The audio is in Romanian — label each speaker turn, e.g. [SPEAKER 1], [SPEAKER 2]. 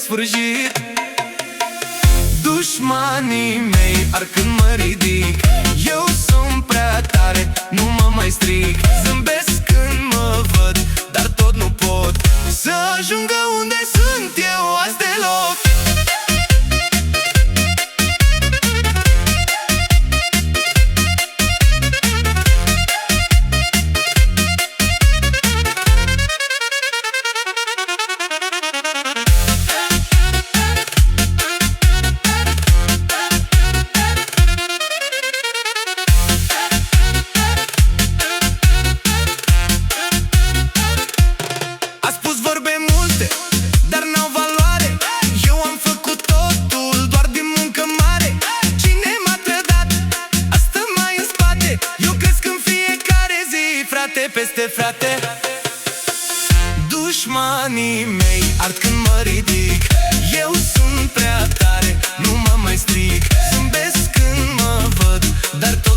[SPEAKER 1] nesfârșit. Dușmanii mei ar când mă ridic, eu sunt prea tare, nu mă mai stric. Zâmbesc când mă văd, dar tot nu pot să ajungă unde sunt eu azi deloc. Peste frate, dușmanii mei ard când mă ridic, eu sunt prea tare, nu mă mai stric. Zâmbesc când mă văd, dar tot